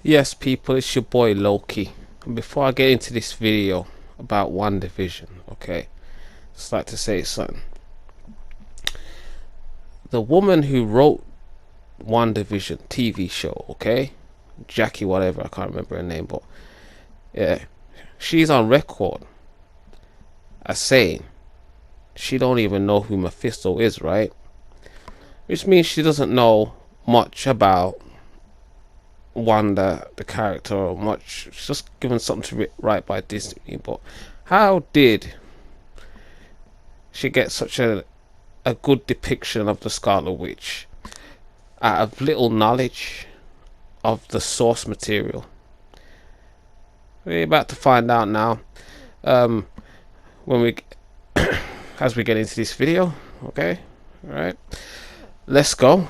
Yes, people, it's your boy Loki. And before I get into this video about WandaVision, okay, just like to say something. The woman who wrote WandaVision TV show, okay, Jackie whatever, I can't remember her name, but yeah, she's on record as saying she don't even know who Mephisto is, right? Which means she doesn't know much about Wanda the character or much. She's just given something to write by Disney. But how did she get such a good depiction of the Scarlet Witch out of little knowledge of the source material? We're about to find out now, when we as we get into this video. Okay, all right, let's go.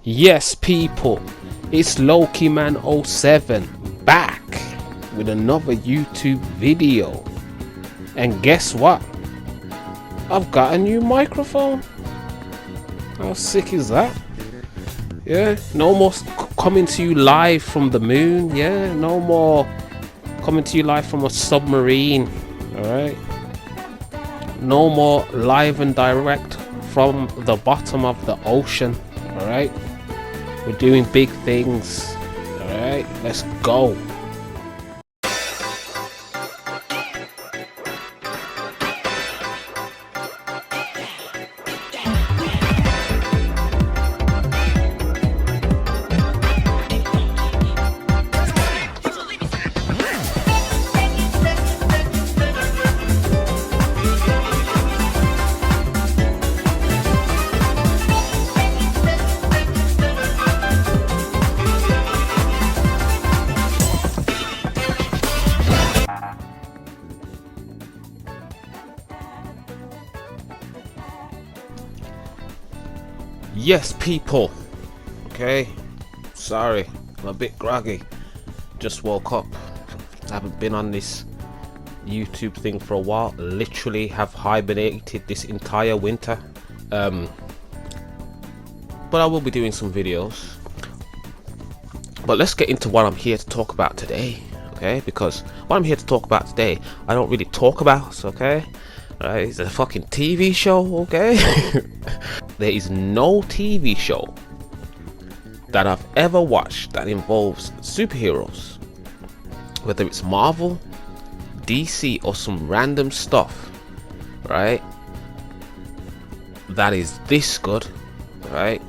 Yes, people, it's Loki Man 07 back with another YouTube video. And guess what? I've got a new microphone. How sick is that? Yeah, no more coming to you live from the moon. Yeah, no more coming to you live from a submarine. Alright, no more live and direct from the bottom of the ocean. Alright, we're doing big things. Alright, let's go. Yes, people. Okay, sorry, I'm a bit groggy. Just woke up. I haven't been on this YouTube thing for a while. Literally have hibernated this entire winter. But I will be doing some videos. But let's get into what I'm here to talk about today. Okay, because what I'm here to talk about today, I don't really talk about. Okay, right? It's a fucking TV show. Okay. There is no TV show that I've ever watched that involves superheroes, whether it's Marvel, DC, or some random stuff, right, that is this good, right?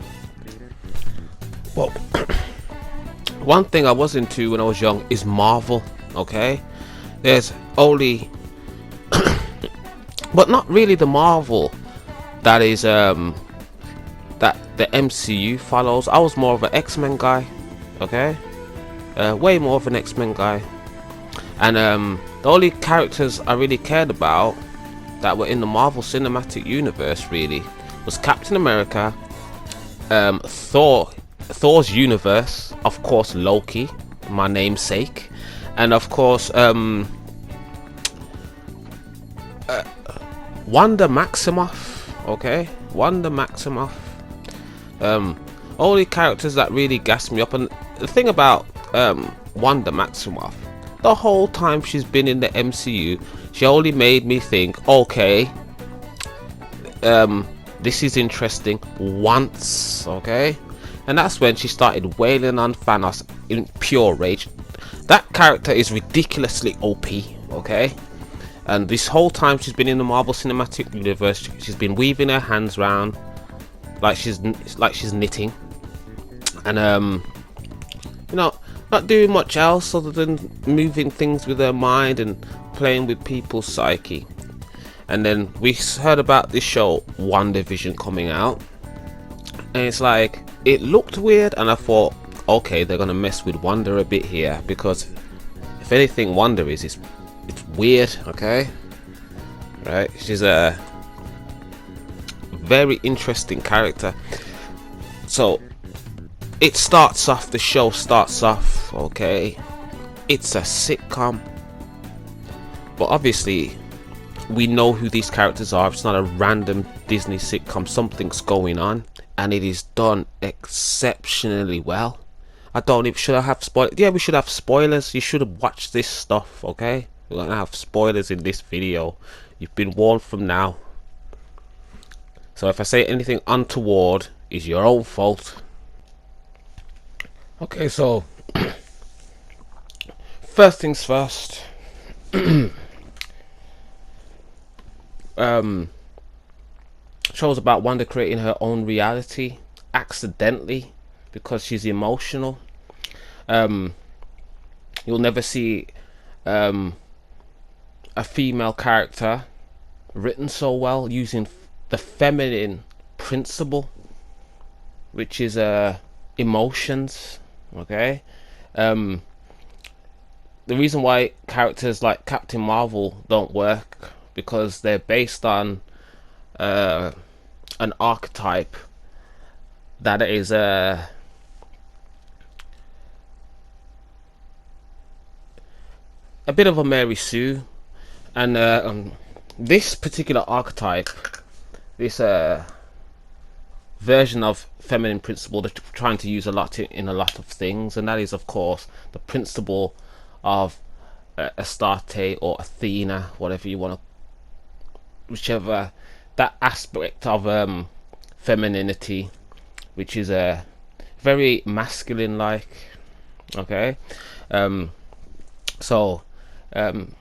Well, one thing I was into when I was young is Marvel. Okay, there's only but not really the Marvel that is that the MCU follows. I was more of an X-Men guy. Okay, way more of an X-Men guy. And the only characters I really cared about that were in the Marvel Cinematic Universe really was Captain America, Thor's universe, of course Loki, my namesake, and of course Wanda Maximoff. Okay, Wanda Maximoff. Only characters that really gassed me up. And the thing about Wanda Maximoff, the whole time she's been in the MCU, she only made me think, okay, this is interesting once. Okay, and that's when she started wailing on Thanos in pure rage. That character is ridiculously OP. Okay, and this whole time she's been in the Marvel Cinematic Universe, she's been weaving her hands around like she's knitting, and you know, not doing much else other than moving things with her mind and playing with people's psyche. And then we heard about this show WandaVision coming out, and it's like, it looked weird, and I thought, okay, they're gonna mess with Wanda a bit here, because if anything Wanda is, it's weird. Okay, right, she's a very interesting character. So it starts off, the show starts off, okay, it's a sitcom, but obviously we know who these characters are. It's not a random Disney sitcom. Something's going on, and it is done exceptionally well. I don't even, should I have spoilers? Yeah, we should have spoilers. You should have watched this stuff, okay? We're gonna have spoilers in this video. You've been warned from now. So if I say anything untoward, it's your own fault. Okay, so first things first. Shows about Wanda creating her own reality accidentally because she's emotional. You'll never see a female character written so well using the feminine principle, which is emotions. Okay, the reason why characters like Captain Marvel don't work because they're based on an archetype that is a bit of a Mary Sue, and this particular archetype, this version of feminine principle, they're trying to use a lot in a lot of things, and that is of course the principle of Astarte or Athena, whatever you want to, whichever, that aspect of femininity, which is very masculine like. Okay, so and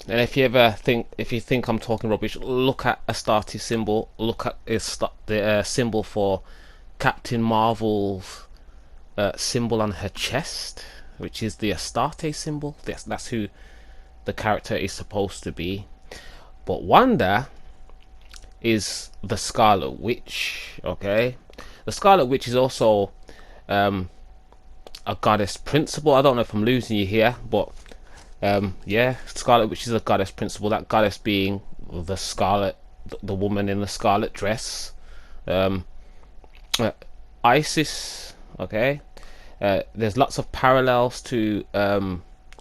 if you think I'm talking rubbish, look at Astarte's symbol. Look at the symbol for Captain Marvel's symbol on her chest, which is the Astarte symbol. That's who the character is supposed to be. But Wanda is the Scarlet Witch. Okay, the Scarlet Witch is also a goddess principle. I don't know if I'm losing you here, but yeah, Scarlet Witch is a goddess principle. That goddess being the scarlet, the woman in the scarlet dress. Isis. Okay, there's lots of parallels to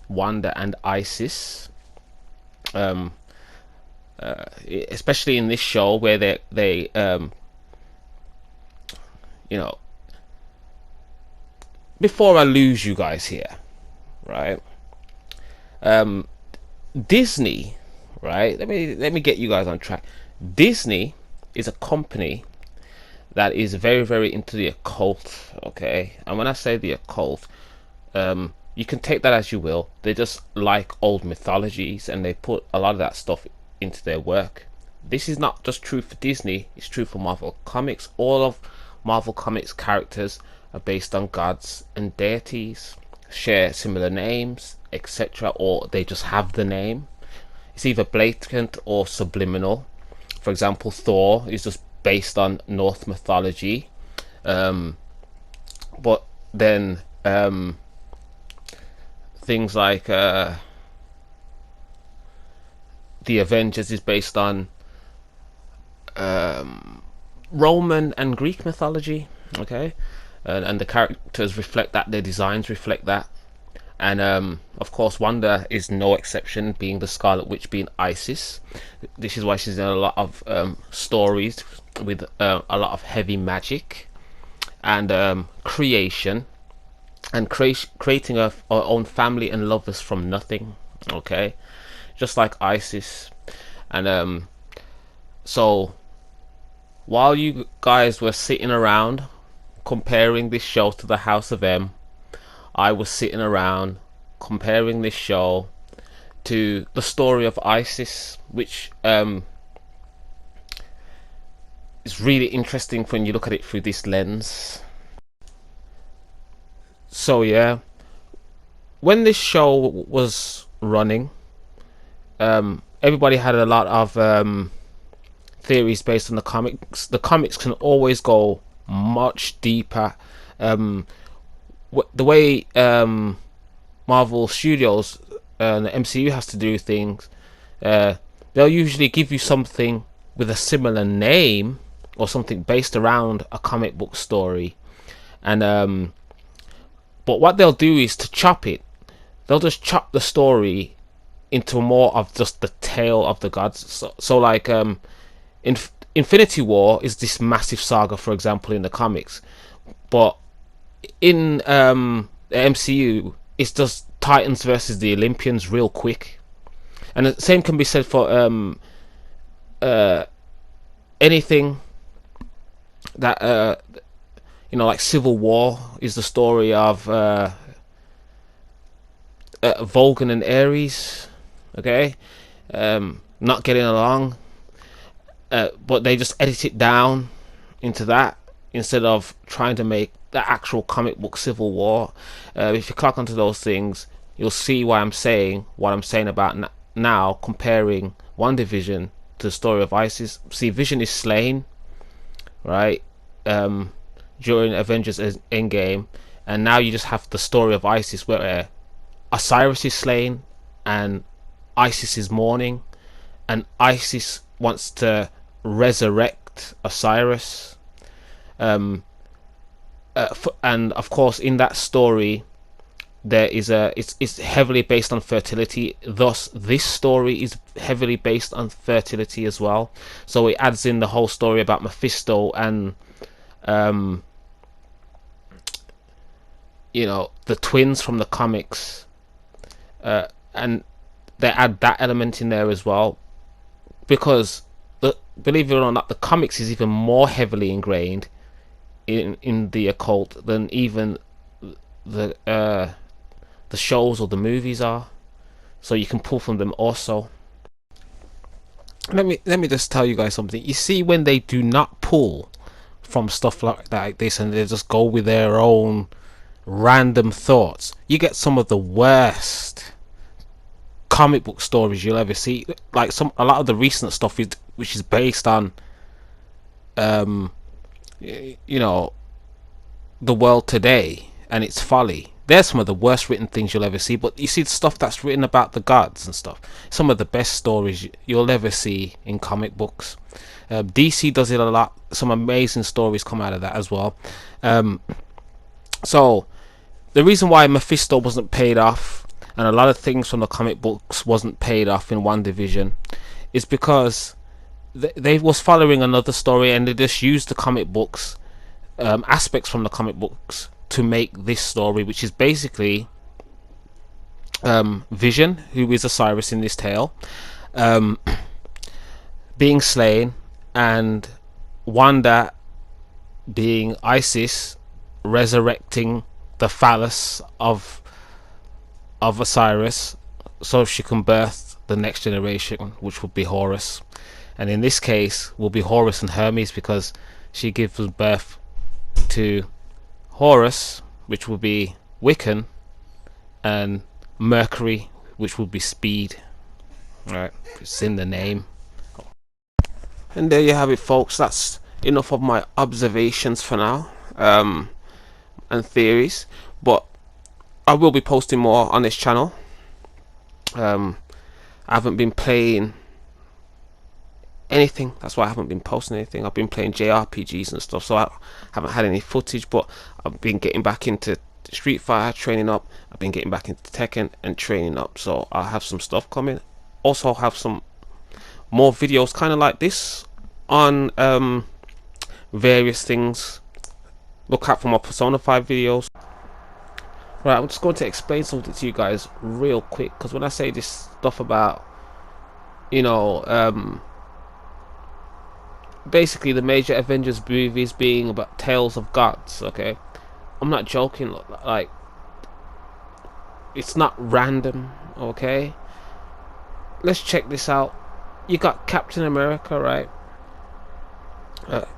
Wanda and Isis. Especially in this show where they you know, before I lose you guys here, right? Disney, right? Let me get you guys on track. Disney is a company that is very, very into the occult, okay? And when I say the occult, you can take that as you will. They just like old mythologies, and they put a lot of that stuff into their work. This is not just true for Disney, it's true for Marvel Comics. All of Marvel Comics characters are based on gods and deities, share similar names, etc., or they just have the name. It's either blatant or subliminal. For example, Thor is just based on Norse mythology, but then things like the Avengers is based on Roman and Greek mythology. Okay, and the characters reflect that, their designs reflect that. And of course Wanda is no exception, being the Scarlet Witch, being Isis. This is why she's in a lot of stories with a lot of heavy magic and creation, and creating our own family and lovers from nothing. Okay, just like Isis. And so while you guys were sitting around comparing this show to the House of M, I was sitting around comparing this show to the story of Isis, which is really interesting when you look at it through this lens. So yeah, when this show was running, everybody had a lot of theories based on the comics. The comics can always go much deeper. The way Marvel Studios and the MCU has to do things, they'll usually give you something with a similar name or something based around a comic book story, and but what they'll do is to chop it. They'll just chop the story into more of just the tale of the gods. So like Infinity War is this massive saga, for example, in the comics, but in the MCU, it's just Titans versus the Olympians real quick. And the same can be said for anything that like Civil War is the story of Vulcan and Ares, okay, not getting along, but they just edit it down into that instead of trying to make the actual comic book Civil War. If you click onto those things, you'll see why I'm saying what I'm saying about now, comparing WandaVision to the story of Isis. See, Vision is slain, right, during Avengers Endgame, and now you just have the story of Isis where Osiris is slain and Isis is mourning, and Isis wants to resurrect Osiris. And of course, in that story, there is it's heavily based on fertility. Thus, this story is heavily based on fertility as well. So it adds in the whole story about Mephisto and the twins from the comics, and they add that element in there as well, because believe it or not, the comics is even more heavily ingrained in the occult than even the shows or the movies are. So you can pull from them also. Let me just tell you guys something. You see, when they do not pull from stuff like this and they just go with their own random thoughts, you get some of the worst comic book stories you'll ever see. Like a lot of the recent stuff which is based on the world today and its folly. There's some of the worst written things you'll ever see. But you see the stuff that's written about the gods and stuff, some of the best stories you'll ever see in comic books. DC does it a lot. Some amazing stories come out of that as well. So the reason why Mephisto wasn't paid off and a lot of things from the comic books wasn't paid off in WandaVision is because they was following another story, and they just used the comic books, aspects from the comic books, to make this story, which is basically Vision, who is Osiris in this tale, being slain, and Wanda being Isis, resurrecting the phallus of Osiris so she can birth the next generation, which would be Horus. And in this case will be Horus and Hermes, because she gives birth to Horus, which will be Wiccan, and Mercury, which will be Speed. Right, it's in the name. And there you have it, folks. That's enough of my observations for now, and theories. But I will be posting more on this channel. I haven't been playing anything, that's why I haven't been posting anything. I've been playing JRPGs and stuff, so I haven't had any footage. But I've been getting back into Street Fighter, training up. I've been getting back into Tekken and training up, so I'll have some stuff coming. Also have some more videos kind of like this on various things. Look out for my Persona 5 videos. Right, I'm just going to explain something to you guys real quick, because when I say this stuff about basically the major Avengers movies being about tales of gods, okay, I'm not joking. Like, it's not random, okay. Let's check this out. You got Captain America, right?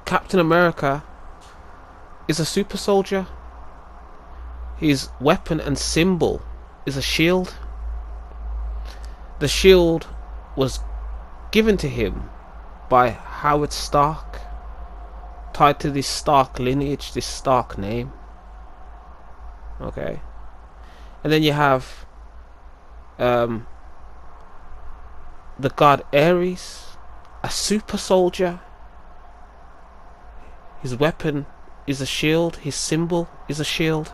Captain America is a super soldier. His weapon and symbol is a shield. The shield was given to him by Howard Stark, tied to this Stark lineage, this Stark name. Okay. And then you have the god Ares, a super soldier. His weapon is a shield. His symbol is a shield.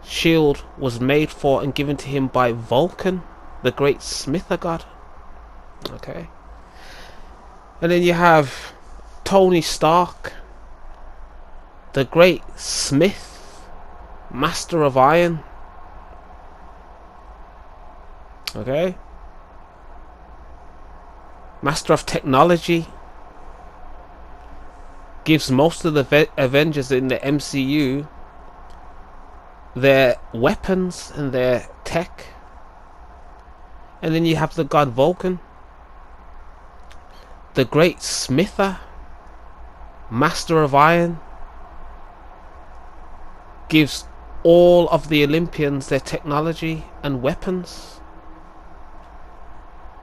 shield was made for and given to him by Vulcan, the great smither god. Okay. And then you have Tony Stark, the great smith, master of iron. Okay. Master of technology. Gives most of the Avengers in the MCU their weapons and their tech. And then you have the god Vulcan, the great smither, master of iron. Gives all of the Olympians their technology and weapons.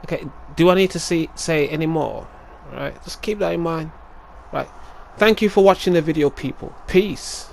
Okay, do I need to say any more? Right, just keep that in mind. Right, thank you for watching the video, people. Peace.